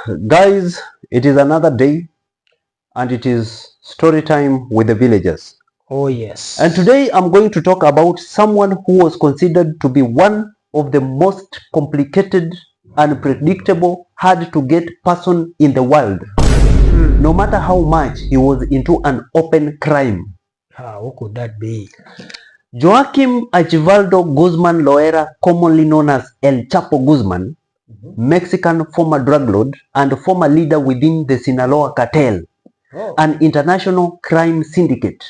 Guys, it is another day and it is story time with the villagers. Oh yes. And today I'm going to talk about someone who was considered to be one of the most complicated, unpredictable, hard to get person in the world. No matter how much he was into an open crime. Who could that be? Joaquim Archibaldo Guzman Loera, commonly known as Elchapo Guzman, Mexican former drug lord and former leader within the Sinaloa cartel, an international crime syndicate.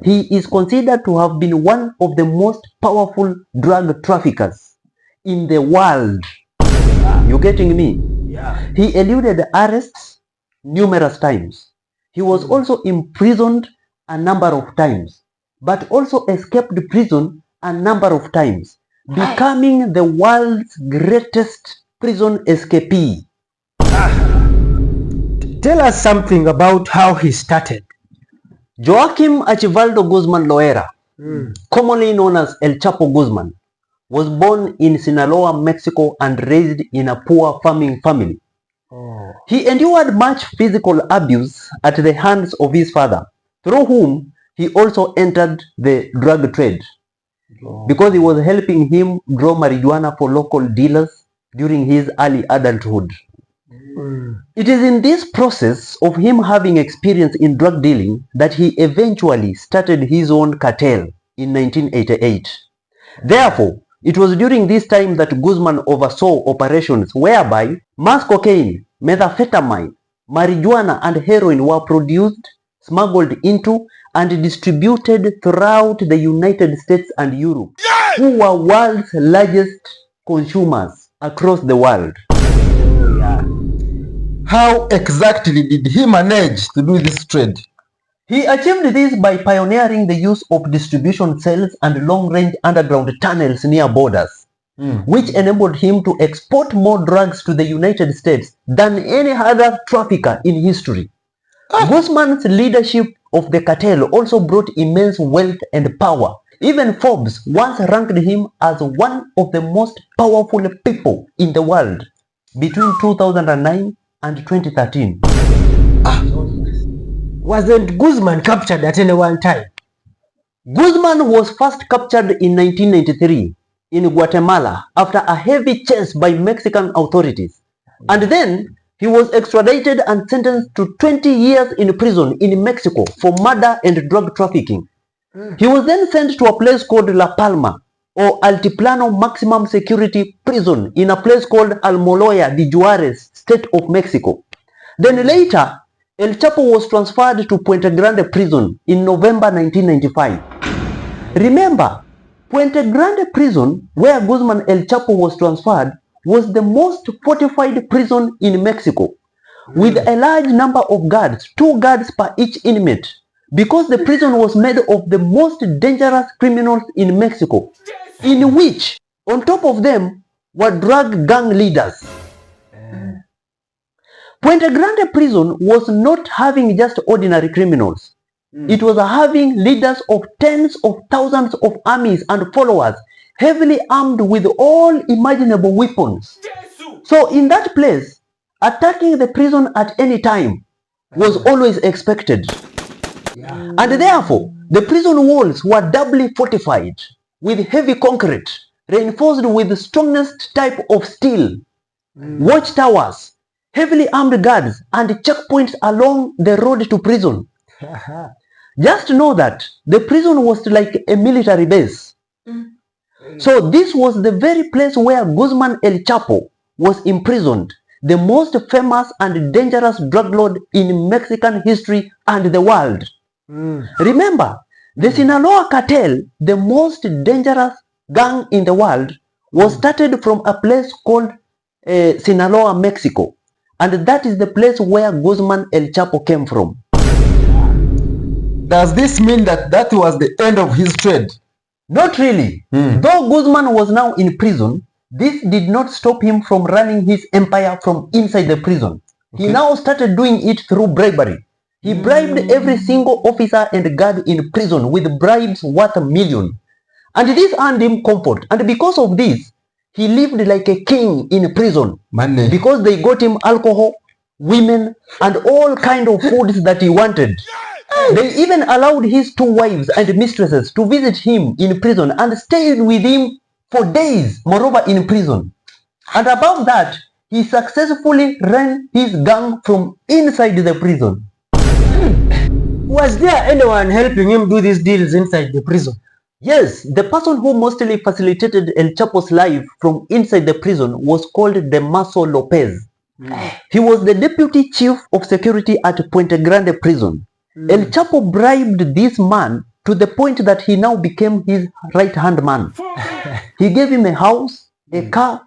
He is considered to have been one of the most powerful drug traffickers in the world. You getting me? Yeah. He eluded arrests numerous times. He was also imprisoned a number of times, but also escaped prison a number of times, becoming the world's greatest prison escapee. Tell us something about how he started. Joaquim Archibaldo Guzman Loera, commonly known as Elchapo Guzman, was born in Sinaloa, Mexico and raised in a poor farming family. He endured much physical abuse at the hands of his father, through whom he also entered the drug trade, because he was helping him grow marijuana for local dealers during his early adulthood. It is in this process of him having experience in drug dealing that he eventually started his own cartel in 1988. Therefore, it was during this time that Guzman oversaw operations whereby mass cocaine, methamphetamine, marijuana and heroin were produced, smuggled into and distributed throughout the United States and Europe, who were world's largest consumers across the world. How exactly did he manage to do this trade? He achieved this by pioneering the use of distribution cells and long-range underground tunnels near borders, which enabled him to export more drugs to the United States than any other trafficker in history. Guzman's leadership of the cartel also brought immense wealth and power. Even Forbes once ranked him as one of the most powerful people in the world between 2009 and 2013. Wasn't Guzman captured at any one time? Guzman was first captured in 1993 in Guatemala after a heavy chase by Mexican authorities. And then he was extradited and sentenced to 20 years in prison in Mexico for murder and drug trafficking. He was then sent to a place called La Palma or Altiplano maximum security prison in a place called Almoloya de Juarez, state of Mexico. Then later, El Chapo was transferred to Puente Grande prison in November 1995. Remember, Puente Grande prison, where Guzman El Chapo was transferred, was the most fortified prison in Mexico, with a large number of guards, 2 guards per each inmate, because the prison was made of the most dangerous criminals in Mexico, in which, on top of them, were drug gang leaders. Puente Grande prison was not having just ordinary criminals. It was having leaders of tens of thousands of armies and followers, heavily armed with all imaginable weapons. So in that place, attacking the prison at any time was always expected. And therefore, the prison walls were doubly fortified with heavy concrete, reinforced with the strongest type of steel, watchtowers, heavily armed guards, and checkpoints along the road to prison. Just know that the prison was like a military base. So this was the very place where Guzman El Chapo was imprisoned, the most famous and dangerous drug lord in Mexican history and the world. Remember, the Sinaloa cartel, the most dangerous gang in the world, was started from a place called Sinaloa, Mexico. And that is the place where Guzman El Chapo came from. Does this mean that that was the end of his trade? Not really. Though Guzman was now in prison, this did not stop him from running his empire from inside the prison. He now started doing it through bribery. He bribed every single officer and guard in prison with bribes worth $1 million. And this earned him comfort. And because of this, he lived like a king in prison. Money. Because they got him alcohol, women, and all kind of foods that he wanted. They even allowed his 2 wives and mistresses to visit him in prison and stayed with him for days, moreover in prison. And above that, he successfully ran his gang from inside the prison. Was there anyone helping him do these deals inside the prison? Yes, the person who mostly facilitated El Chapo's life from inside the prison was called Damaso Lopez. He was the deputy chief of security at Puente Grande prison. El Chapo bribed this man to the point that he now became his right-hand man. He gave him a house, a car,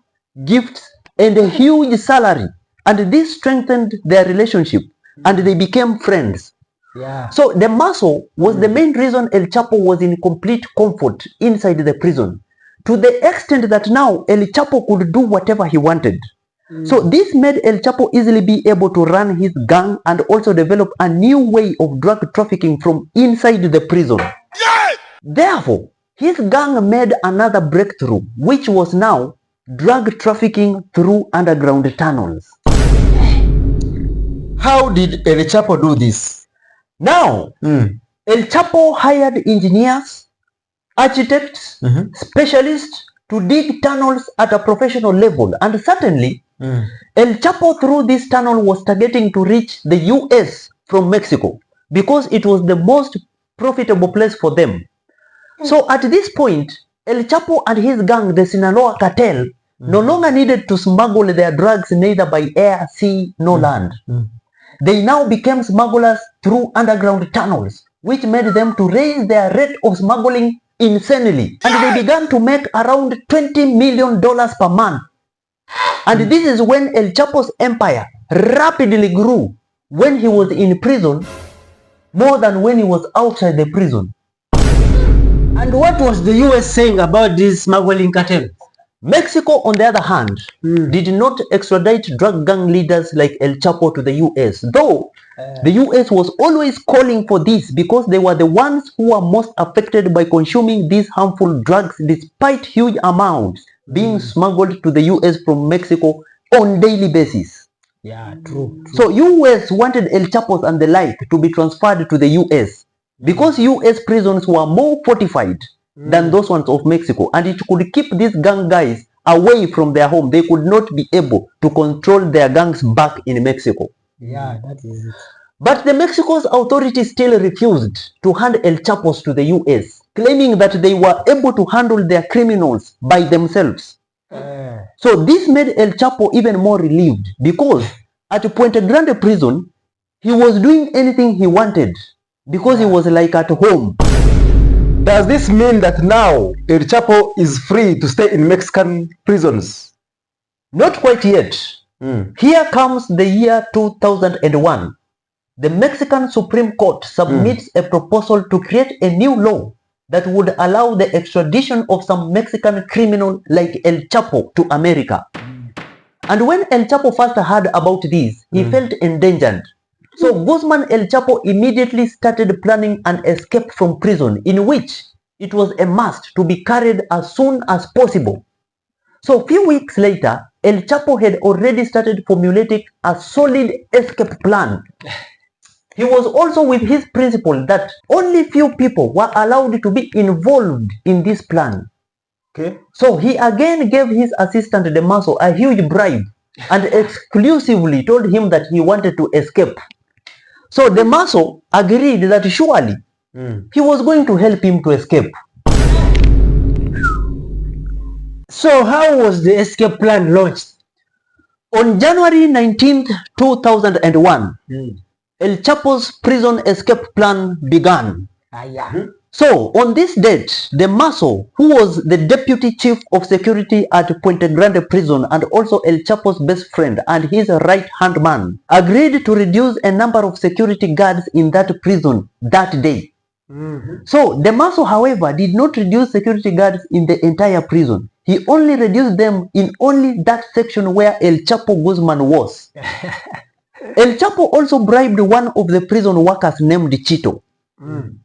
gifts, and a huge salary. And this strengthened their relationship, and they became friends. Yeah. So Damaso was the main reason El Chapo was in complete comfort inside the prison, to the extent that now El Chapo could do whatever he wanted. So this made El Chapo easily be able to run his gang and also develop a new way of drug trafficking from inside the prison. Therefore, his gang made another breakthrough, which was now drug trafficking through underground tunnels. How did El Chapo do this? Now, El Chapo hired engineers, architects, specialists to dig tunnels at a professional level, and certainly El Chapo through this tunnel was targeting to reach the US from Mexico because it was the most profitable place for them. So at this point, El Chapo and his gang, the Sinaloa cartel, no longer needed to smuggle their drugs neither by air, sea, nor land. They now became smugglers through underground tunnels, which made them to raise their rate of smuggling insanely. And they began to make around $20 million per month. And this is when El Chapo's empire rapidly grew when he was in prison more than when he was outside the prison. And what was the US saying about this smuggling cartel? Mexico, on the other hand, did not extradite drug gang leaders like El Chapo to the US, though the US was always calling for this because they were the ones who were most affected by consuming these harmful drugs despite huge amounts being smuggled to the US from Mexico on daily basis. Yeah, true. So US wanted El Chapos and the like to be transferred to the US because US prisons were more fortified than those ones of Mexico, and it could keep these gang guys away from their home. They could not be able to control their gangs back in Mexico. Yeah, that is it. But the Mexico's authorities still refused to hand El Chapos to the US, claiming that they were able to handle their criminals by themselves. So this made El Chapo even more relieved because at Puente Grande prison, he was doing anything he wanted because he was like at home. Does this mean that now El Chapo is free to stay in Mexican prisons? Not quite yet. Here comes the year 2001. The Mexican Supreme Court submits a proposal to create a new law that would allow the extradition of some Mexican criminal like El Chapo to America. And when El Chapo first heard about this, he felt endangered. So Guzman El Chapo immediately started planning an escape from prison, in which it was a must to be carried as soon as possible. So a few weeks later, El Chapo had already started formulating a solid escape plan. He was also with his principle that only few people were allowed to be involved in this plan. Okay. So he again gave his assistant Damaso a huge bribe and exclusively told him that he wanted to escape. So Damaso agreed that surely he was going to help him to escape. So how was the escape plan launched? On January 19th, 2001, El Chapo's prison escape plan began. So on this date, Damaso, who was the deputy chief of security at Puente Grande prison and also El Chapo's best friend and his right-hand man, agreed to reduce a number of security guards in that prison that day. So Damaso, however, did not reduce security guards in the entire prison. He only reduced them in only that section where El Chapo Guzman was. El Chapo also bribed one of the prison workers named Chito.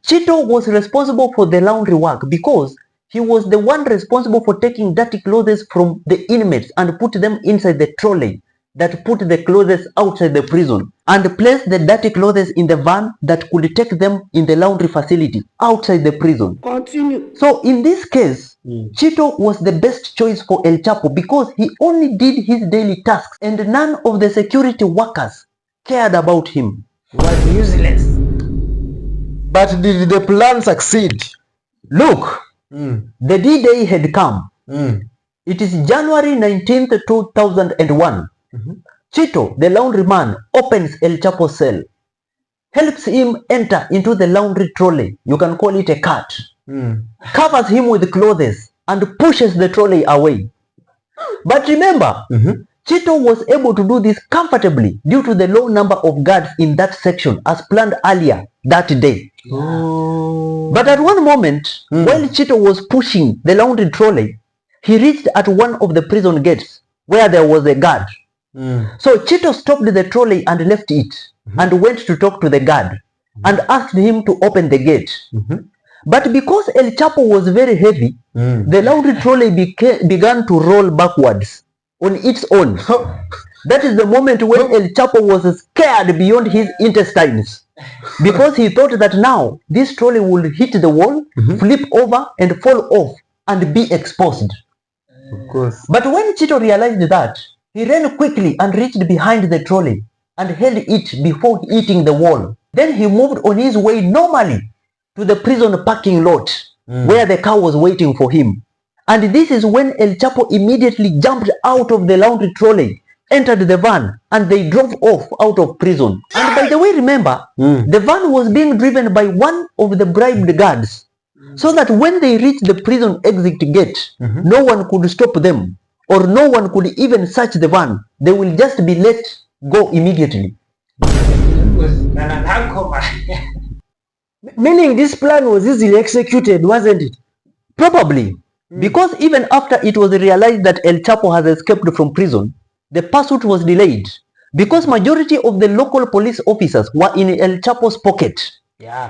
Chito was responsible for the laundry work because he was the one responsible for taking dirty clothes from the inmates and put them inside the trolley that put the clothes outside the prison, and placed the dirty clothes in the van that could take them in the laundry facility outside the prison. Continue. So in this case, Chito was the best choice for El Chapo because he only did his daily tasks and none of the security workers cared about him. He was useless. But did the plan succeed? Look, the D-Day had come. It is January 19th, 2001. Chito, the laundryman, opens El Chapo's cell, helps him enter into the laundry trolley, you can call it a cart, covers him with clothes, and pushes the trolley away. But remember, Chito was able to do this comfortably due to the low number of guards in that section as planned earlier that day. But at one moment, while Chito was pushing the laundry trolley, he reached at one of the prison gates where there was a guard. So Chito stopped the trolley and left it and went to talk to the guard and asked him to open the gate. But because El Chapo was very heavy, the laundry trolley began to roll backwards on its own. That is the moment when El Chapo was scared beyond his intestines because he thought that now this trolley would hit the wall, flip over and fall off and be exposed. Of course. But when Chito realized that, he ran quickly and reached behind the trolley and held it before hitting the wall. Then he moved on his way normally to the prison parking lot where the car was waiting for him. And this is when El Chapo immediately jumped out of the laundry trolley, entered the van, and they drove off out of prison. And by the way, remember, the van was being driven by one of the bribed guards, so that when they reached the prison exit gate, no one could stop them, or no one could even search the van. They will just be let go immediately. Meaning this plan was easily executed, wasn't it? Probably. Because even after it was realized that El Chapo has escaped from prison, the pursuit was delayed. Because majority of the local police officers were in El Chapo's pocket.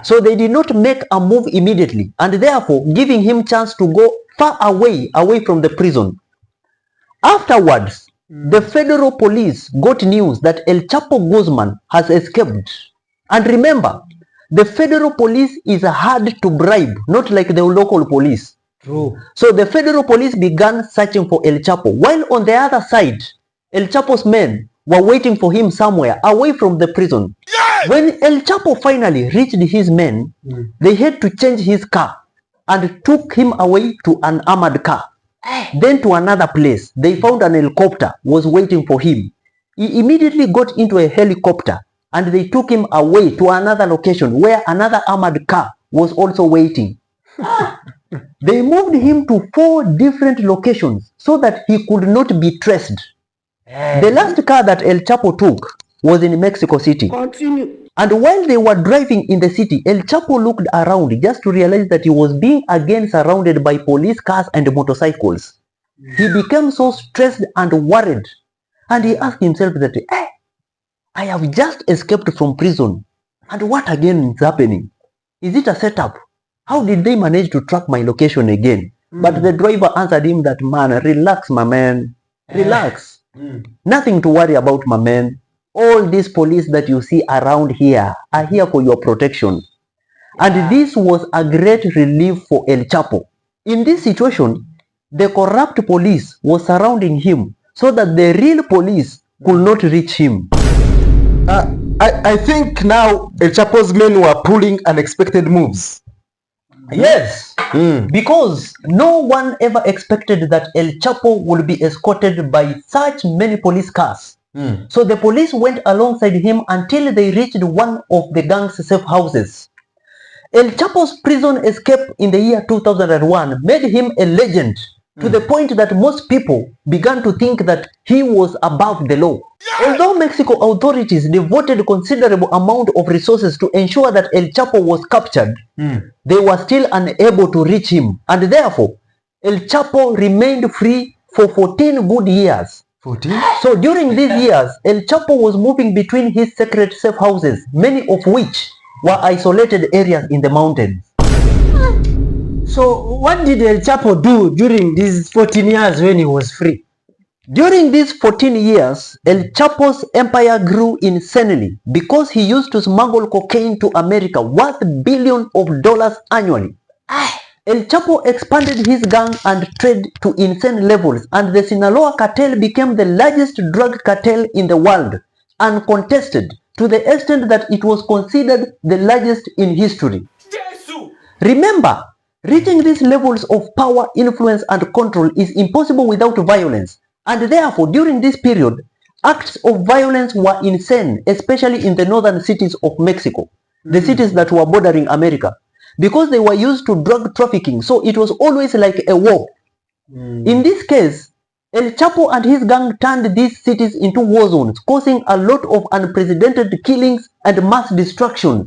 So they did not make a move immediately, and therefore giving him chance to go far away from the prison. Afterwards, the federal police got news that El Chapo Guzman has escaped. And remember, the federal police is hard to bribe, not like the local police. True. So the federal police began searching for El Chapo, while on the other side, El Chapo's men were waiting for him somewhere away from the prison. When El Chapo finally reached his men, they had to change his car and took him away to an armored car. Then to another place, they found an helicopter was waiting for him. He immediately got into a helicopter and they took him away to another location where another armored car was also waiting. They moved him to 4 different locations so that he could not be traced. The last car that El Chapo took was in Mexico City. Continue. And while they were driving in the city, El Chapo looked around just to realize that he was being again surrounded by police cars and motorcycles. He became so stressed and worried, and he asked himself that, I have just escaped from prison, and what again is happening? Is it a setup? How did they manage to track my location again? But the driver answered him that, man, relax, my man, relax. Nothing to worry about, my man. All these police that you see around here are here for your protection. And this was a great relief for El Chapo. In this situation, the corrupt police was surrounding him so that the real police could not reach him. I think now El Chapo's men were pulling unexpected moves. Yes, because no one ever expected that El Chapo would be escorted by such many police cars. So the police went alongside him until they reached one of the gang's safe houses. El Chapo's prison escape in the year 2001 made him a legend to the point that most people began to think that he was above the law. Although Mexico authorities devoted considerable amount of resources to ensure that El Chapo was captured, they were still unable to reach him, and therefore El Chapo remained free for 14 good years. 14? So during these years, El Chapo was moving between his secret safe houses, many of which were isolated areas in the mountains. So what did El Chapo do during these 14 years when he was free? During these 14 years, El Chapo's empire grew insanely because he used to smuggle cocaine to America worth billions of dollars annually. El Chapo expanded his gang and trade to insane levels, and the Sinaloa cartel became the largest drug cartel in the world, uncontested, to the extent that it was considered the largest in history. Remember, reaching these levels of power, influence, and control is impossible without violence. And therefore, during this period, acts of violence were insane, especially in the northern cities of Mexico, the cities that were bordering America, because they were used to drug trafficking, so it was always like a war. In this case, El Chapo and his gang turned these cities into war zones, causing a lot of unprecedented killings and mass destruction.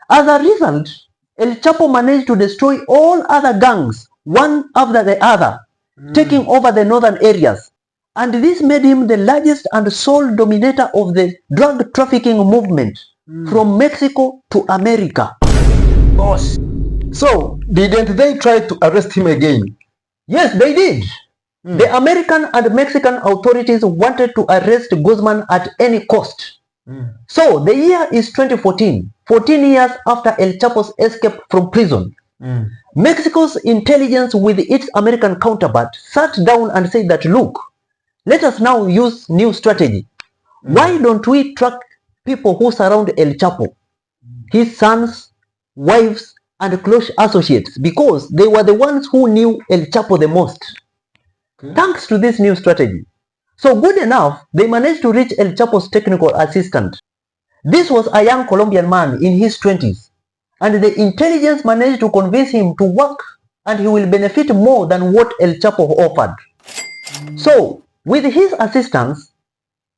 As a result, El Chapo managed to destroy all other gangs, one after the other, taking over the northern areas. And this made him the largest and sole dominator of the drug trafficking movement from Mexico to America. Boss. So, didn't they try to arrest him again? Yes, they did. The American and Mexican authorities wanted to arrest Guzman at any cost. So, the year is 2014, 14 years after El Chapo's escape from prison. Mexico's intelligence with its American counterpart sat down and said that, look, let us now use new strategy. Why don't we track people who surround El Chapo, his sons, wives, and close associates, because they were the ones who knew El Chapo the most. Thanks to this new strategy. So good enough, they managed to reach El Chapo's technical assistant. This was a young Colombian man in his 20s. And the intelligence managed to convince him to work and he will benefit more than what El Chapo offered. So, with his assistance,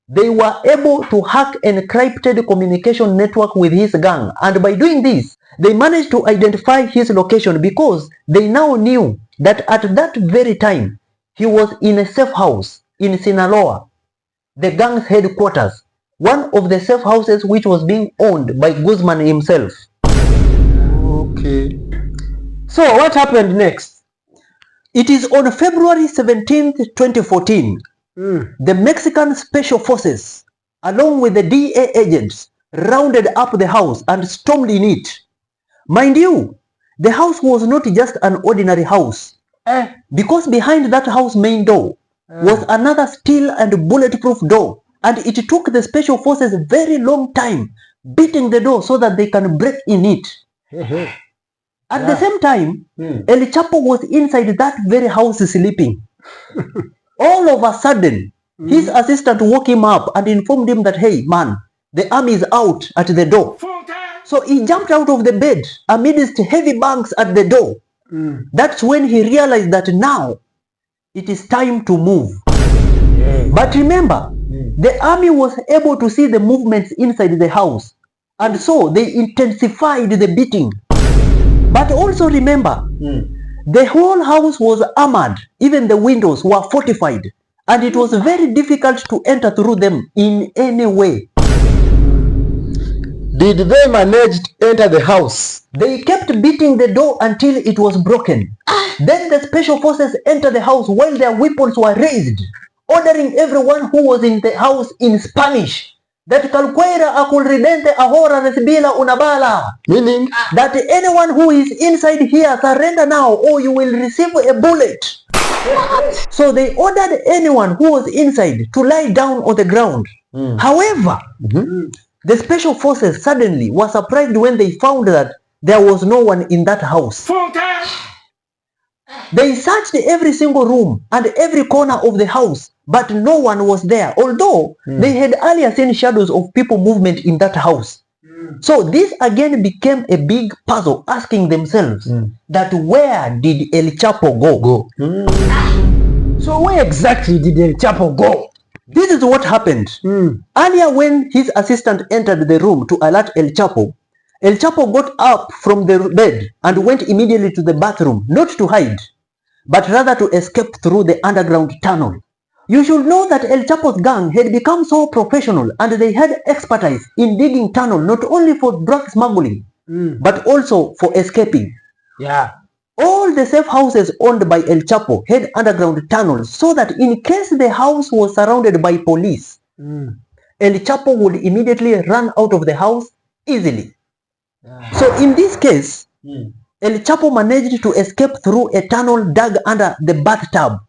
they were able to hack an encrypted communication network with his gang. And by doing this, they managed to identify his location because they now knew that at that very time, he was in a safe house in Sinaloa, the gang's headquarters, one of the safe houses which was being owned by Guzman himself. Okay. So what happened next? It is on February 17th, 2014, the Mexican Special Forces, along with the DA agents, rounded up the house and stormed in it. Mind you, the house was not just an ordinary house, because behind that house main door was another steel and bulletproof door, and it took the Special Forces a very long time beating the door so that they can break in it. At the same time, El Chapo was inside that very house sleeping. All of a sudden, his assistant woke him up and informed him that, hey man, the army is out at the door. So he jumped out of the bed amidst heavy bangs at the door. That's when he realized that now it is time to move. But remember, the army was able to see the movements inside the house, and so they intensified the beating. But also remember, the whole house was armored, even the windows were fortified, and it was very difficult to enter through them in any way. Did they manage to enter the house? They kept beating the door until it was broken. Then the Special Forces entered the house while their weapons were raised, ordering everyone who was in the house in Spanish that calcuera acurridente ahora recibila una bala. Meaning? That anyone who is inside here surrender now or you will receive a bullet. So they ordered anyone who was inside to lie down on the ground. However, the Special Forces suddenly were surprised when they found that there was no one in that house. They searched every single room and every corner of the house, but no one was there, although they had earlier seen shadows of people movement in that house. So this again became a big puzzle, asking themselves that where did El Chapo go? So where exactly did El Chapo go? This is what happened. Earlier when his assistant entered the room to alert El Chapo got up from the bed and went immediately to the bathroom, not to hide, but rather to escape through the underground tunnel. You should know that El Chapo's gang had become so professional and they had expertise in digging tunnel not only for drug smuggling, but also for escaping. Yeah. All the safe houses owned by El Chapo had underground tunnels so that in case the house was surrounded by police, El Chapo would immediately run out of the house easily. So in this case, El Chapo managed to escape through a tunnel dug under the bathtub.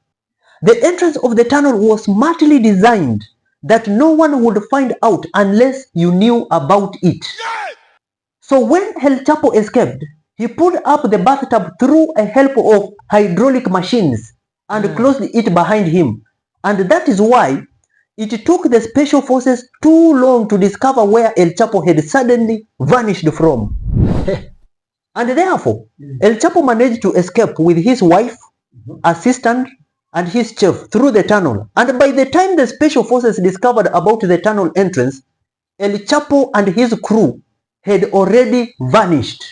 The entrance of the tunnel was smartly designed that no one would find out unless you knew about it. So when El Chapo escaped, he pulled up the bathtub through a help of hydraulic machines and closed it behind him. And that is why it took the special forces too long to discover where El Chapo had suddenly vanished from. And therefore, El Chapo managed to escape with his wife, assistant, and his chef through the tunnel. And by the time the special forces discovered about the tunnel entrance, El Chapo and his crew had already vanished.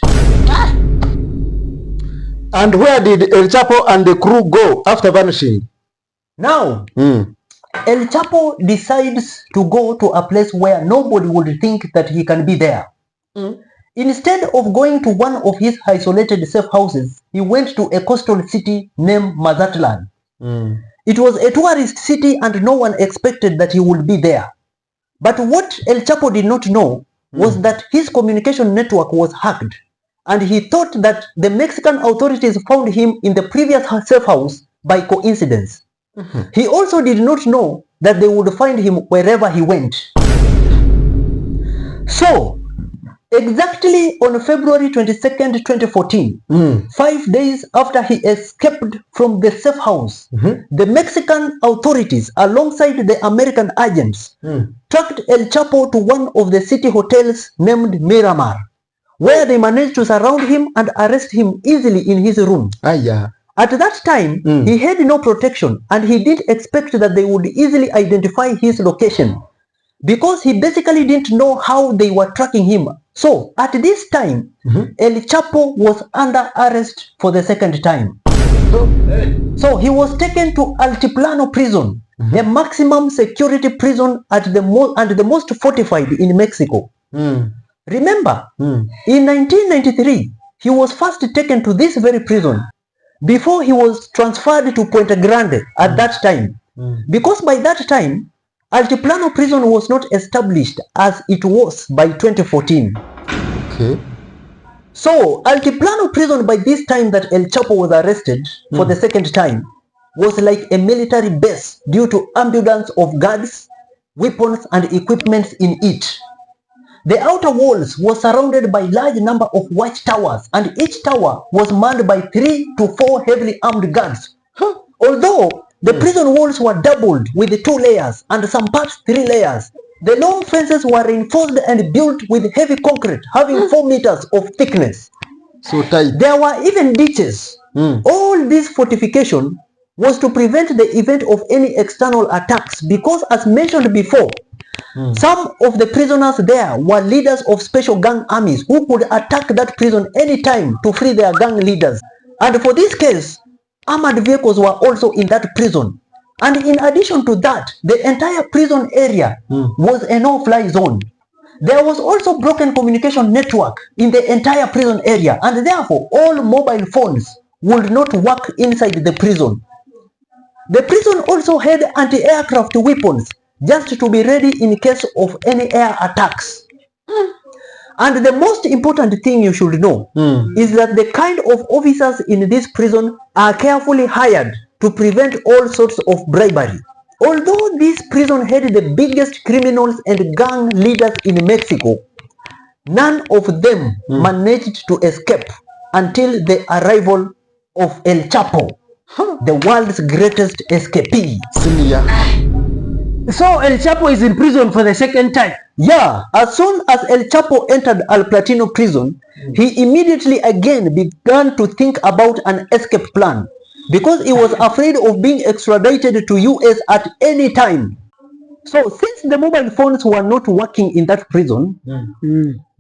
And where did El Chapo and the crew go after vanishing? Now, El Chapo decides to go to a place where nobody would think that he can be there. Instead of going to one of his isolated safe houses, he went to a coastal city named Mazatlan. It was a tourist city and no one expected that he would be there. But what El Chapo did not know was that his communication network was hacked, and he thought that the Mexican authorities found him in the previous safe house by coincidence. He also did not know that they would find him wherever he went. So, exactly on February 22nd, 2014, 5 days after he escaped from the safe house, the Mexican authorities, alongside the American agents, tracked El Chapo to one of the city hotels named Miramar, where they managed to surround him and arrest him easily in his room. At that time, he had no protection and he didn't expect that they would easily identify his location, because he basically didn't know how they were tracking him. So at this time, El Chapo was under arrest for the second time. So he was taken to Altiplano prison, a maximum security prison and the most fortified in Mexico. Remember, in 1993, he was first taken to this very prison before he was transferred to Puente Grande at that time. Because by that time, Altiplano prison was not established as it was by 2014. Okay. So Altiplano prison by this time that El Chapo was arrested for the second time was like a military base due to abundance of guards, weapons and equipment in it. The outer walls were surrounded by large number of watch towers, and each tower was manned by 3 to 4 heavily armed guards. Although the prison walls were doubled with 2 layers and some parts 3 layers, the long fences were reinforced and built with heavy concrete having 4 meters of thickness. So tight. There were even ditches. All this fortification was to prevent the event of any external attacks, because as mentioned before, some of the prisoners there were leaders of special gang armies who could attack that prison anytime to free their gang leaders. And for this case, armored vehicles were also in that prison. And in addition to that, the entire prison area was a no-fly zone. There was also broken communication network in the entire prison area, and therefore all mobile phones would not work inside the prison. The prison also had anti-aircraft weapons just to be ready in case of any air attacks. And the most important thing you should know is that the kind of officers in this prison are carefully hired to prevent all sorts of bribery. Although this prison had the biggest criminals and gang leaders in Mexico, none of them managed to escape until the arrival of El Chapo, the world's greatest escapee. So El Chapo is in prison for the second time. Yeah, as soon as El Chapo entered Al Platino prison, he immediately again began to think about an escape plan, because he was afraid of being extradited to US at any time. So since the mobile phones were not working in that prison,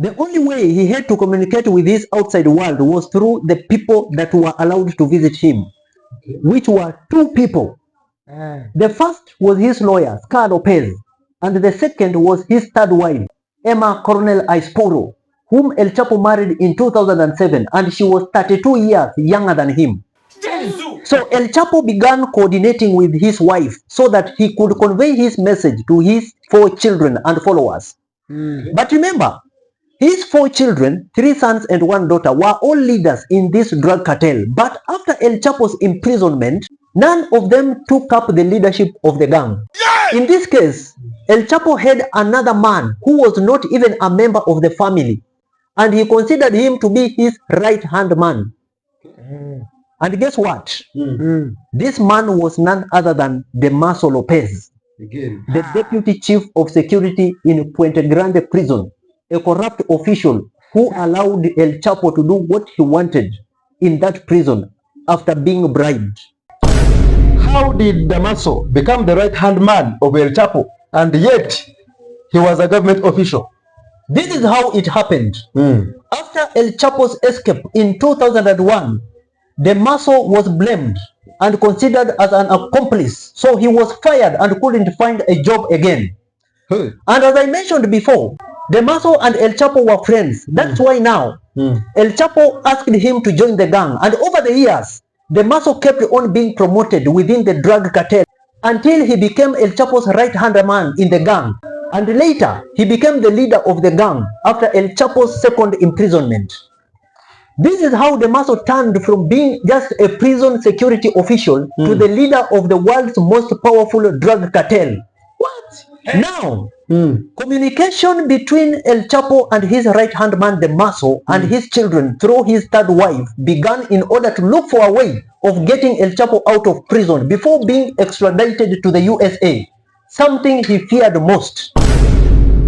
the only way he had to communicate with his outside world was through the people that were allowed to visit him, which were 2 people. The first was his lawyer, Scar Lopez, and the second was his third wife, Emma Coronel Aispuro, whom El Chapo married in 2007, and she was 32 years younger than him. So El Chapo began coordinating with his wife so that he could convey his message to his 4 children and followers. But remember, his 4 children, 3 sons and 1 daughter, were all leaders in this drug cartel. But after El Chapo's imprisonment, none of them took up the leadership of the gang. In this case, El Chapo had another man who was not even a member of the family, and he considered him to be his right-hand man. And guess what? This man was none other than Damaso Lopez, the deputy chief of security in Puente Grande prison, a corrupt official who allowed El Chapo to do what he wanted in that prison after being bribed. How did Damaso become the right-hand man of El Chapo, and yet he was a government official? This is how it happened. After El Chapo's escape in 2001, Damaso was blamed and considered as an accomplice, so he was fired and couldn't find a job again. And as I mentioned before, Damaso and El Chapo were friends. That's why now El Chapo asked him to join the gang, and over the years, Damaso kept on being promoted within the drug cartel until he became El Chapo's right-hand man in the gang, and later he became the leader of the gang after El Chapo's second imprisonment. This is how Damaso turned from being just a prison security official to the leader of the world's most powerful drug cartel. What? Now, communication between El Chapo and his right-hand man Damaso and his children through his third wife began in order to look for a way of getting El Chapo out of prison before being extradited to the USA, something he feared most.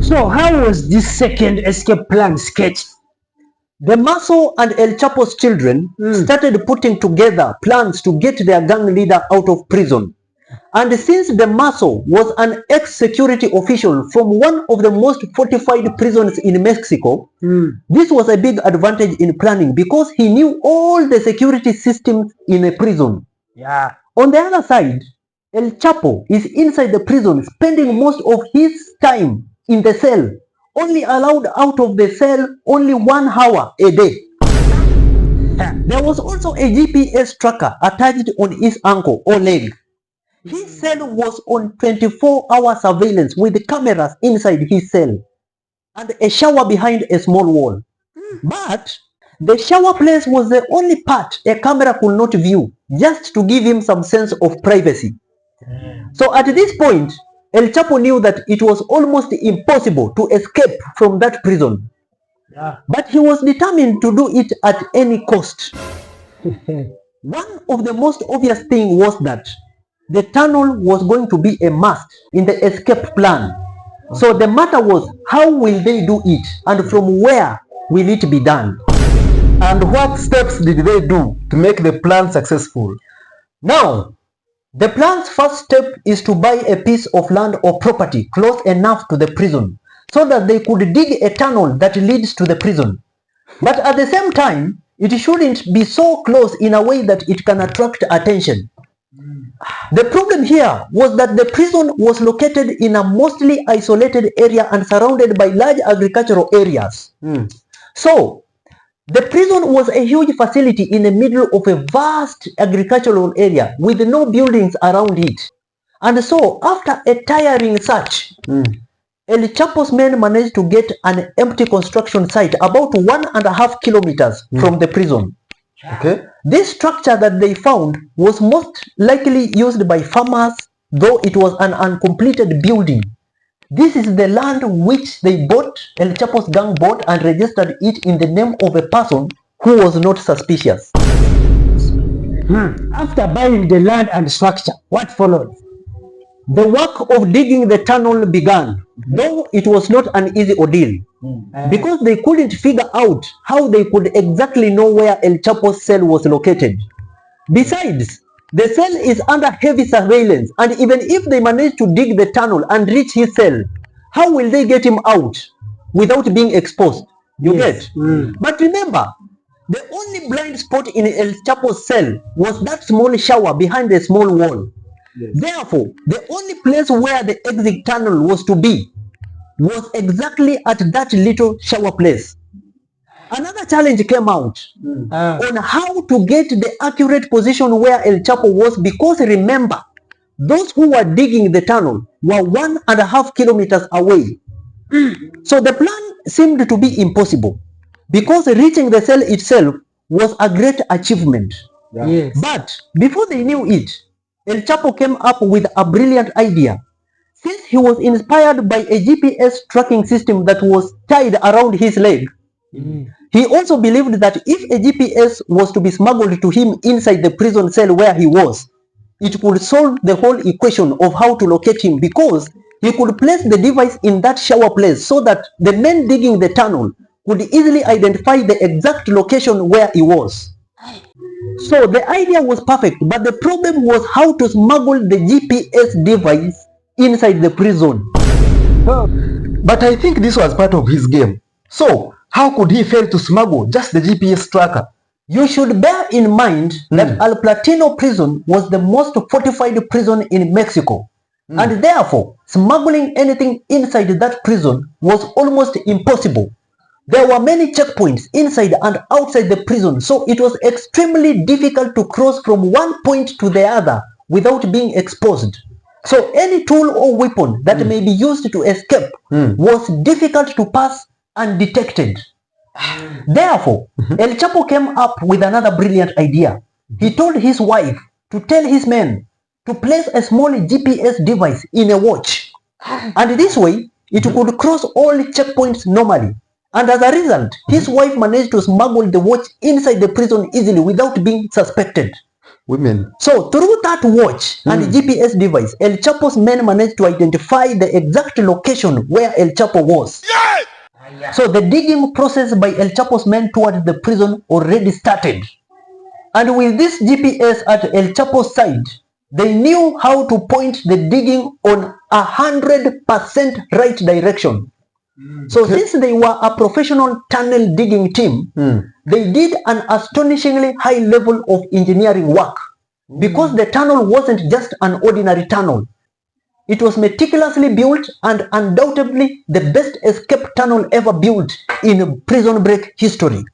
So how was this second escape plan sketched? Damaso and El Chapo's children started putting together plans to get their gang leader out of prison. And since Damaso was an ex-security official from one of the most fortified prisons in Mexico, this was a big advantage in planning because he knew all the security systems in a prison. On the other side, El Chapo is inside the prison spending most of his time in the cell, only allowed out of the cell only 1 hour a day. There was also a GPS tracker attached on his ankle or leg. His cell was on 24-hour surveillance with cameras inside his cell and a shower behind a small wall. But the shower place was the only part a camera could not view, just to give him some sense of privacy. So at this point, El Chapo knew that it was almost impossible to escape from that prison. But he was determined to do it at any cost. One of the most obvious things was that the tunnel was going to be a must in the escape plan. So the matter was, how will they do it, and from where will it be done? And what steps did they do to make the plan successful? Now, the plan's first step is to buy a piece of land or property close enough to the prison so that they could dig a tunnel that leads to the prison. But at the same time, it shouldn't be so close in a way that it can attract attention. The problem here was that the prison was located in a mostly isolated area and surrounded by large agricultural areas. So, the prison was a huge facility in the middle of a vast agricultural area with no buildings around it. And so, after a tiring search, El Chapo's men managed to get an empty construction site about 1.5 kilometers from the prison. This structure that they found was most likely used by farmers, though it was an uncompleted building. This is the land which they bought, El Chapo's gang bought, and registered it in the name of a person who was not suspicious. After buying the land and structure, what followed? The work of digging the tunnel began, though it was not an easy ordeal, because they couldn't figure out how they could exactly know where El Chapo's cell was located. Besides, the cell is under heavy surveillance, and even if they manage to dig the tunnel and reach his cell, how will they get him out without being exposed? You get? But remember, the only blind spot in El Chapo's cell was that small shower behind a small wall. Therefore, the only place where the exit tunnel was to be was exactly at that little shower place. Another challenge came out on how to get the accurate position where El Chapo was, because remember, those who were digging the tunnel were 1.5 kilometers away. So the plan seemed to be impossible, because reaching the cell itself was a great achievement. Yeah. Yes. But before they knew it, El Chapo came up with a brilliant idea. Since he was inspired by a GPS tracking system that was tied around his leg, he also believed that if a GPS was to be smuggled to him inside the prison cell where he was, it could solve the whole equation of how to locate him, because he could place the device in that shower place so that the men digging the tunnel could easily identify the exact location where he was. So the idea was perfect, but the problem was how to smuggle the GPS device inside the prison. But I think this was part of his game. So how could he fail to smuggle just the GPS tracker? You should bear in mind that Altiplano prison was the most fortified prison in Mexico, and therefore smuggling anything inside that prison was almost impossible. There were many checkpoints inside and outside the prison, so it was extremely difficult to cross from one point to the other without being exposed. So any tool or weapon that may be used to escape was difficult to pass undetected. Therefore, El Chapo came up with another brilliant idea. He told his wife to tell his men to place a small GPS device in a watch, and this way it could cross all checkpoints normally. And as a result, his wife managed to smuggle the watch inside the prison easily without being suspected. Women. So through that watch and GPS device, El Chapo's men managed to identify the exact location where El Chapo was. So the digging process by El Chapo's men towards the prison already started. And with this GPS at El Chapo's side, they knew how to point the digging on 100% right direction. So since they were a professional tunnel digging team, they did an astonishingly high level of engineering work, because the tunnel wasn't just an ordinary tunnel. It was meticulously built and undoubtedly the best escape tunnel ever built in prison break history.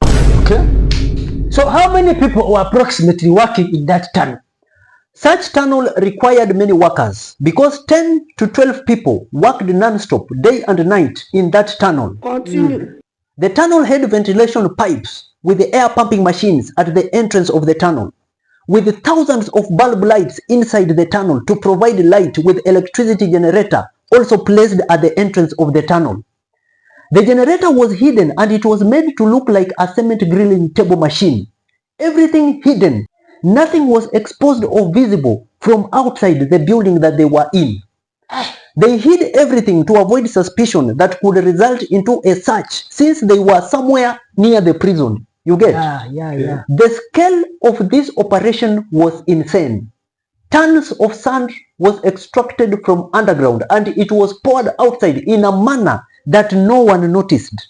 Okay. So how many people were approximately working in that tunnel? Such tunnel required many workers, because 10 to 12 people worked non-stop day and night in that tunnel. The tunnel had ventilation pipes with the air pumping machines at the entrance of the tunnel, with thousands of bulb lights inside the tunnel to provide light, with electricity generator also placed at the entrance of the tunnel. The generator was hidden and it was made to look like a cement grilling table machine. Everything hidden. Nothing was exposed or visible from outside the building that they were in. They hid everything to avoid suspicion that could result into a search, since they were somewhere near the prison. You get? Yeah. The scale of this operation was insane. Tons of sand was extracted from underground and it was poured outside in a manner that no one noticed.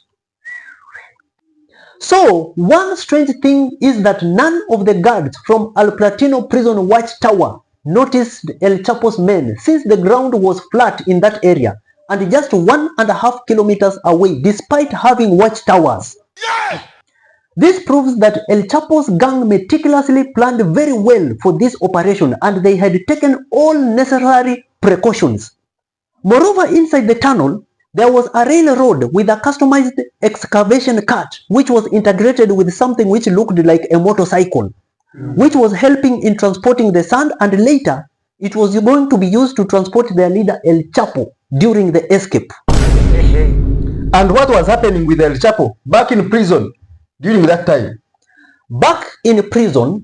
So one strange thing is that none of the guards from Altiplano prison watchtower noticed El Chapo's men, since the ground was flat in that area and just 1.5 kilometers away, despite having watchtowers. This proves that El Chapo's gang meticulously planned very well for this operation and they had taken all necessary precautions. Moreover, inside the tunnel, there was a railroad with a customized excavation cart which was integrated with something which looked like a motorcycle, which was helping in transporting the sand, and later it was going to be used to transport their leader El Chapo during the escape. And what was happening with El Chapo back in prison during that time? Back in prison,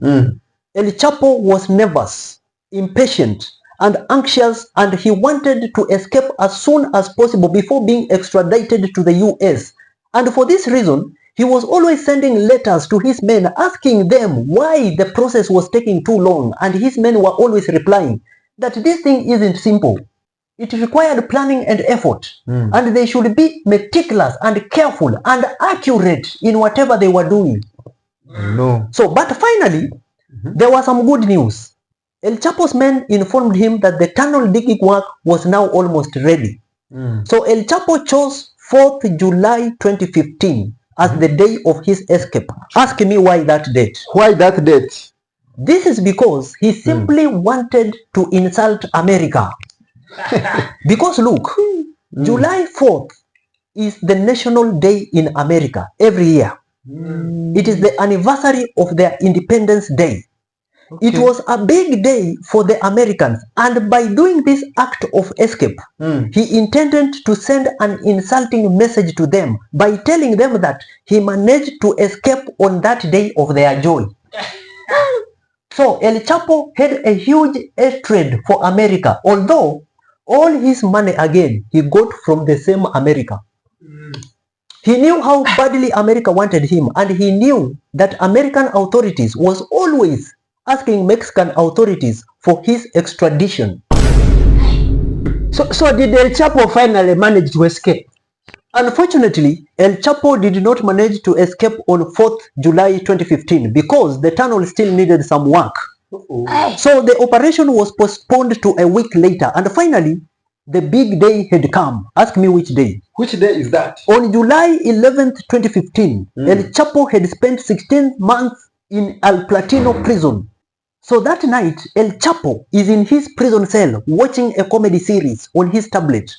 El Chapo was nervous, impatient, and anxious, and he wanted to escape as soon as possible before being extradited to the US. And for this reason, he was always sending letters to his men asking them why the process was taking too long, and his men were always replying that this thing isn't simple. It required planning and effort, and they should be meticulous and careful and accurate in whatever they were doing. No. So, but finally, there was some good news. El Chapo's men informed him that the tunnel digging work was now almost ready. So El Chapo chose 4th July 2015 as the day of his escape. Ask me why that date. Why that date? This is because he simply wanted to insult America. Because look, July 4th is the national day in America every year. It is the anniversary of their Independence Day. Okay. It was a big day for the Americans, and by doing this act of escape, he intended to send an insulting message to them by telling them that he managed to escape on that day of their joy. So El Chapo had a huge hatred for America, although all his money again he got from the same America. He knew how badly America wanted him, and he knew that American authorities was always asking Mexican authorities for his extradition. So did El Chapo finally manage to escape? Unfortunately, El Chapo did not manage to escape on 4th July 2015 because the tunnel still needed some work. So the operation was postponed to a week later, and finally, the big day had come. Ask me which day. Which day is that? On July 11th, 2015, El Chapo had spent 16 months in Altiplano prison. So that night, El Chapo is in his prison cell watching a comedy series on his tablet.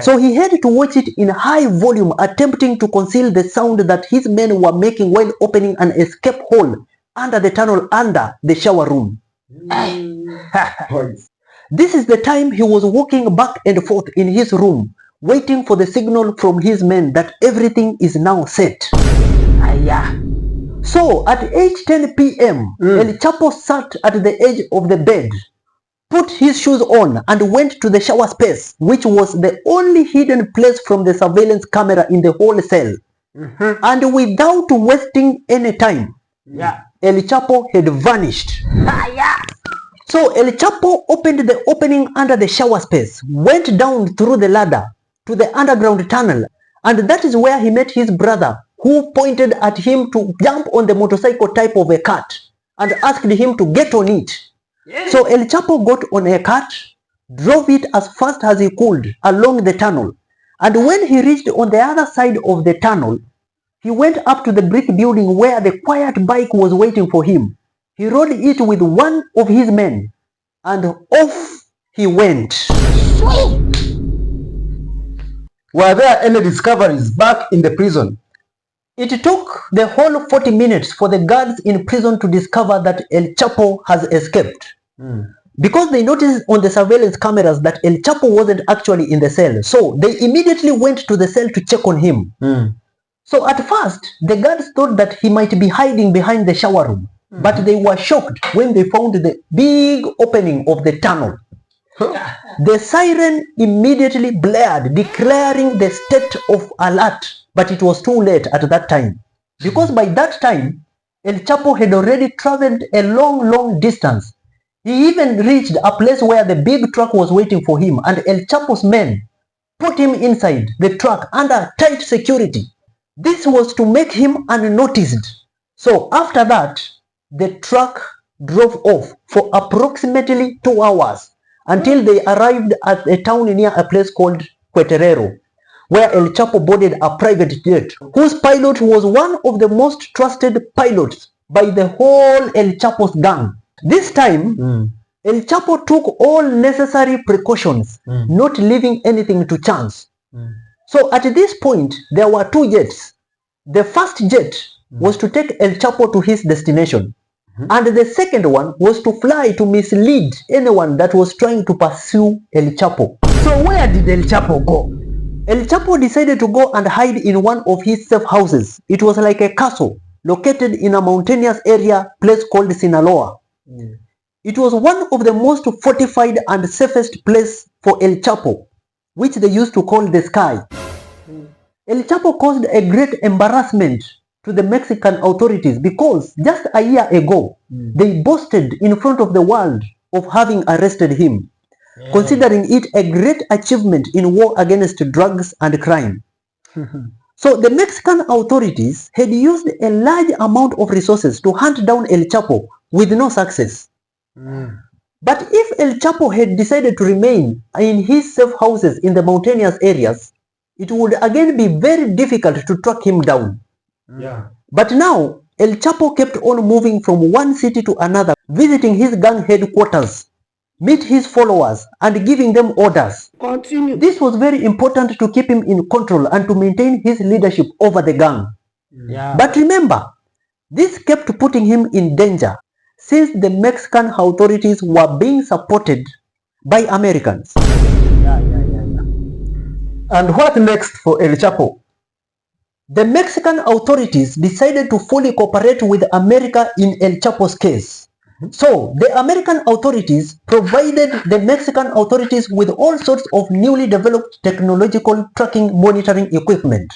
So he had to watch it in high volume, attempting to conceal the sound that his men were making while opening an escape hole under the tunnel under the shower room. This is the time he was walking back and forth in his room, waiting for the signal from his men that everything is now set. So at 8:10 p.m., El Chapo sat at the edge of the bed, put his shoes on, and went to the shower space, which was the only hidden place from the surveillance camera in the whole cell. And without wasting any time, El Chapo had vanished. So El Chapo opened the opening under the shower space, went down through the ladder to the underground tunnel, and that is where he met his brother, who pointed at him to jump on the motorcycle type of a cart and asked him to get on it. So El Chapo got on a cart, drove it as fast as he could along the tunnel, and when he reached on the other side of the tunnel, he went up to the brick building where the quiet bike was waiting for him. He rode it with one of his men, and off he went. Were there any discoveries back in the prison? It took the whole 40 minutes for the guards in prison to discover that El Chapo has escaped. Because they noticed on the surveillance cameras that El Chapo wasn't actually in the cell. So they immediately went to the cell to check on him. So at first, the guards thought that he might be hiding behind the shower room. But they were shocked when they found the big opening of the tunnel. The siren immediately blared, declaring the state of alert. But it was too late at that time. Because by that time, El Chapo had already traveled a long distance. He even reached a place where the big truck was waiting for him, and El Chapo's men put him inside the truck under tight security. This was to make him unnoticed. So after that, the truck drove off for approximately 2 hours until they arrived at a town near a place called Queterero, where El Chapo boarded a private jet, whose pilot was one of the most trusted pilots by the whole El Chapo's gang. This time, El Chapo took all necessary precautions, not leaving anything to chance. So at this point, there were 2 jets. The first jet was to take El Chapo to his destination, and the second one was to fly to mislead anyone that was trying to pursue El Chapo. So where did El Chapo go? El Chapo decided to go and hide in one of his safe houses. It was like a castle located in a mountainous area place called Sinaloa. It was one of the most fortified and safest place for El Chapo, which they used to call the sky. El Chapo caused a great embarrassment to the Mexican authorities because just a year ago, they boasted in front of the world of having arrested him, considering it a great achievement in war against drugs and crime. So the Mexican authorities had used a large amount of resources to hunt down El Chapo with no success. But if El Chapo had decided to remain in his safe houses in the mountainous areas, it would again be very difficult to track him down. Yeah. But now, El Chapo kept on moving from one city to another, visiting his gang headquarters, meet his followers, and giving them orders. Continue. This was very important to keep him in control and to maintain his leadership over the gang. Yeah. But remember, this kept putting him in danger since the Mexican authorities were being supported by Americans. Yeah. And what next for El Chapo? The Mexican authorities decided to fully cooperate with America in El Chapo's case. So, the American authorities provided the Mexican authorities with all sorts of newly developed technological tracking monitoring equipment.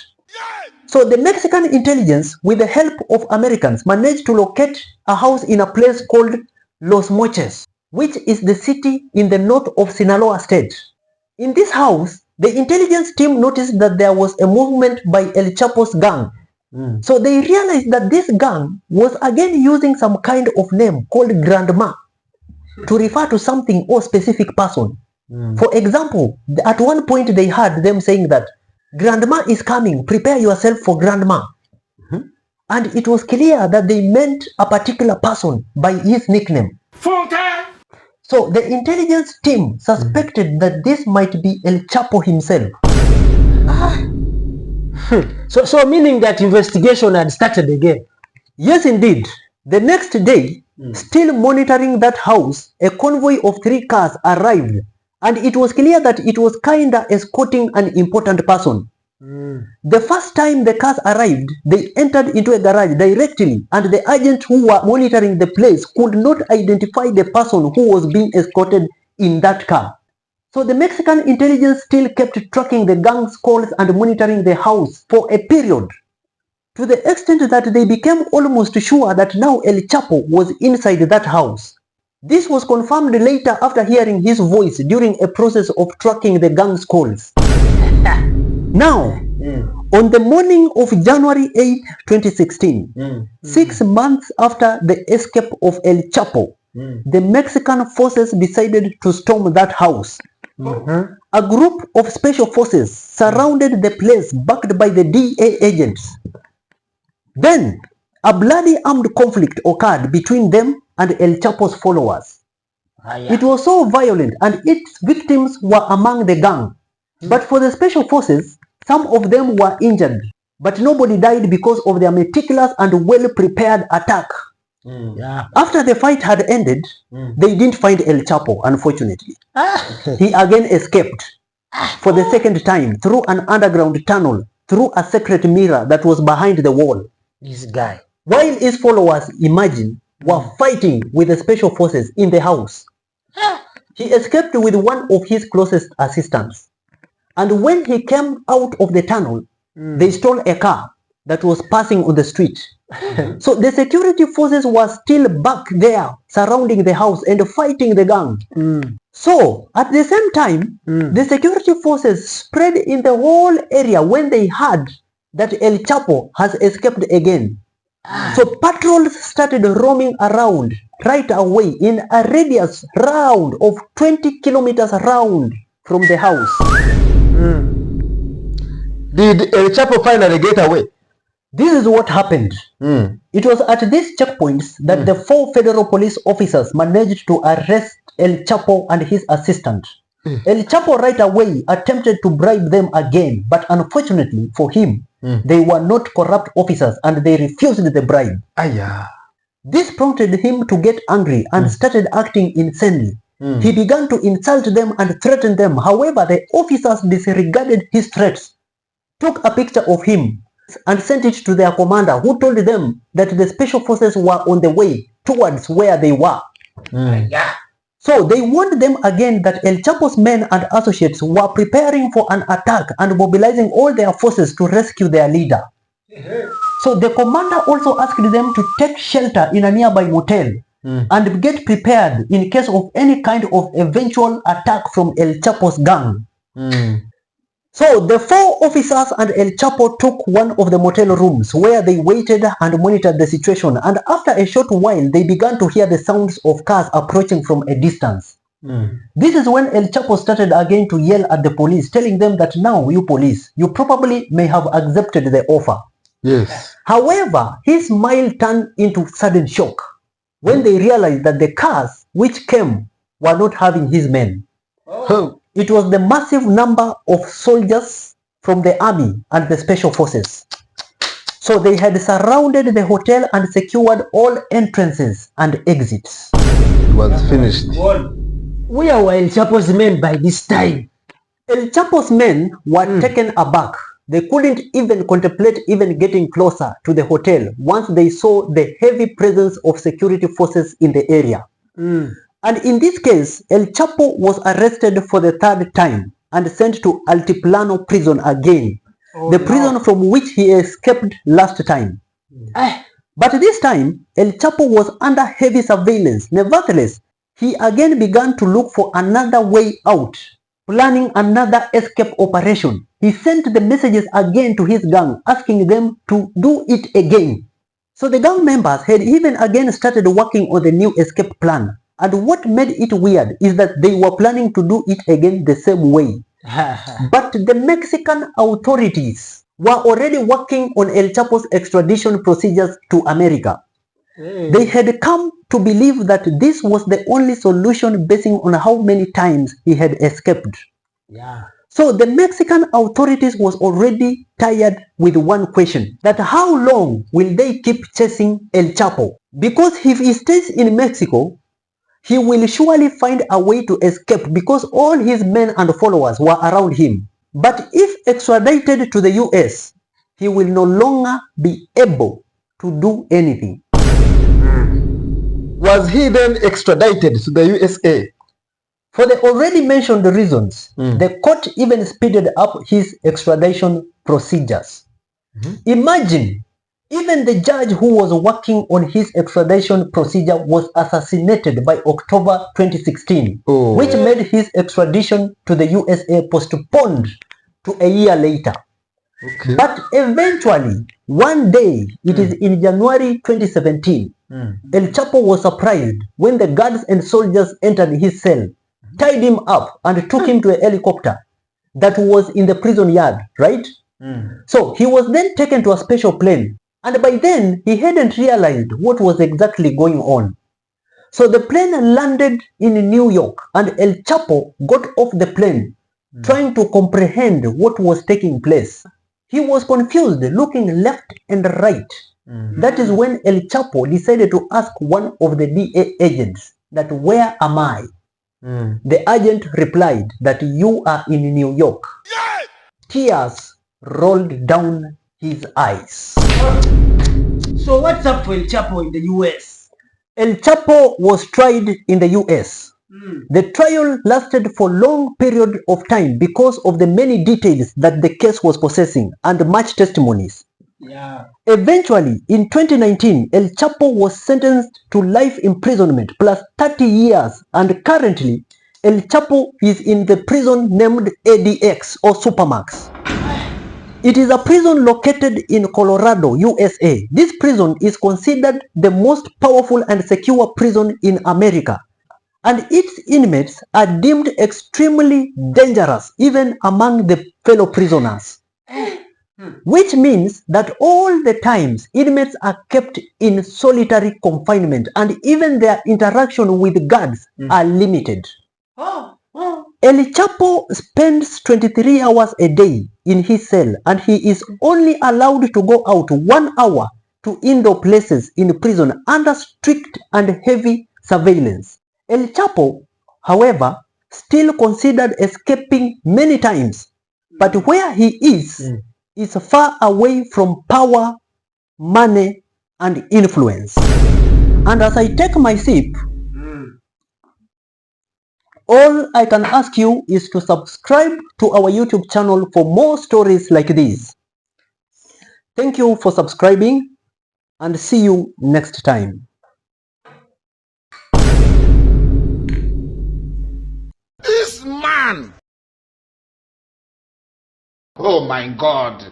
So, the Mexican intelligence, with the help of Americans, managed to locate a house in a place called Los Moches, which is the city in the north of Sinaloa state. In this house, the intelligence team noticed that there was a movement by El Chapo's gang. So they realized that this gang was again using some kind of name called Grandma to refer to something or specific person. For example, at one point they heard them saying that Grandma is coming, prepare yourself for Grandma. And it was clear that they meant a particular person by his nickname. So the intelligence team suspected that this might be El Chapo himself. So meaning that investigation had started again. Yes, indeed. The next day, still monitoring that house, a convoy of 3 cars arrived, and it was clear that it was kinda escorting an important person. The first time the cars arrived, they entered into a garage directly, and the agents who were monitoring the place could not identify the person who was being escorted in that car. So the Mexican intelligence still kept tracking the gang's calls and monitoring the house for a period, to the extent that they became almost sure that now El Chapo was inside that house. This was confirmed later after hearing his voice during a process of tracking the gang's calls. Now, on the morning of January 8, 2016, 6 months after the escape of El Chapo, the Mexican forces decided to storm that house. A group of special forces surrounded the place backed by the DA agents. Then, a bloody armed conflict occurred between them and El Chapo's followers. It was so violent and its victims were among the gang. But for the special forces, some of them were injured, but nobody died because of their meticulous and well-prepared attack. After the fight had ended, they didn't find El Chapo, unfortunately. He again escaped for the second time through an underground tunnel, through a secret mirror that was behind the wall. This guy. While his followers, imagine, were fighting with the special forces in the house. He escaped with one of his closest assistants. And when he came out of the tunnel, they stole a car that was passing on the street. So the security forces were still back there surrounding the house and fighting the gang. So at the same time, the security forces spread in the whole area when they heard that El Chapo has escaped again. So patrols started roaming around right away in a radius round of 20 kilometers round from the house. Did El Chapo finally get away? This is what happened. It was at these checkpoints that the 4 federal police officers managed to arrest El Chapo and his assistant. El Chapo right away attempted to bribe them again, but unfortunately for him, they were not corrupt officers and they refused the bribe. This prompted him to get angry and started acting insanely. He began to insult them and threaten them. However, the officers disregarded his threats, took a picture of him, and sent it to their commander, who told them that the special forces were on the way towards where they were. So they warned them again that El Chapo's men and associates were preparing for an attack and mobilizing all their forces to rescue their leader. So the commander also asked them to take shelter in a nearby motel and get prepared in case of any kind of eventual attack from El Chapo's gang. So the 4 officers and El Chapo took one of the motel rooms where they waited and monitored the situation, and after a short while they began to hear the sounds of cars approaching from a distance. This is when El Chapo started again to yell at the police, telling them that now you police, you probably may have accepted the offer. Yes. However, his smile turned into sudden shock when they realized that the cars which came were not having his men. Oh. It was the massive number of soldiers from the army and the special forces. So they had surrounded the hotel and secured all entrances and exits. It was finished. Where were El Chapo's men by this time? El Chapo's men were taken aback. They couldn't even contemplate even getting closer to the hotel once they saw the heavy presence of security forces in the area. And in this case, El Chapo was arrested for the third time and sent to Altiplano prison again, the prison from which he escaped last time. But this time, El Chapo was under heavy surveillance. Nevertheless, he again began to look for another way out, planning another escape operation. He sent the messages again to his gang, asking them to do it again. So the gang members had even again started working on the new escape plan. And what made it weird is that they were planning to do it again the same way. But the Mexican authorities were already working on El Chapo's extradition procedures to America. They had come to believe that this was the only solution basing on how many times he had escaped. So the Mexican authorities was already tired with one question, that how long will they keep chasing El Chapo? Because if he stays in Mexico, he will surely find a way to escape because all his men and followers were around him. But if extradited to the US, he will no longer be able to do anything. Was he then extradited to the USA? For the already mentioned reasons, the court even speeded up his extradition procedures. Imagine, even the judge who was working on his extradition procedure was assassinated by October 2016, which made his extradition to the USA postponed to a year later. But eventually, one day, it is in January 2017, El Chapo was surprised when the guards and soldiers entered his cell, tied him up and took him to a helicopter that was in the prison yard, right? So he was then taken to a special plane, and by then he hadn't realized what was exactly going on. So the plane landed in New York and El Chapo got off the plane, trying to comprehend what was taking place. He was confused, looking left and right. That is when El Chapo decided to ask one of the DA agents that, where am I? The agent replied that you are in New York. Tears rolled down his eyes. So what's up for El Chapo in the US? El Chapo was tried in the US. The trial lasted for a long period of time because of the many details that the case was possessing and much testimonies. Eventually, in 2019, El Chapo was sentenced to life imprisonment plus 30 years, and currently, El Chapo is in the prison named ADX or Supermax. It is a prison located in Colorado, USA. This prison is considered the most powerful and secure prison in America, and its inmates are deemed extremely dangerous even among the fellow prisoners. Which means that all the times inmates are kept in solitary confinement and even their interaction with guards are limited. El Chapo spends 23 hours a day in his cell and he is only allowed to go out 1 hour to indoor places in prison under strict and heavy surveillance. El Chapo, however, still considered escaping many times, but where he is far away from power, money, and influence. And as I take my sip, all I can ask you is to subscribe to our YouTube channel for more stories like these. Thank you for subscribing and see you next time. This man! Oh my God!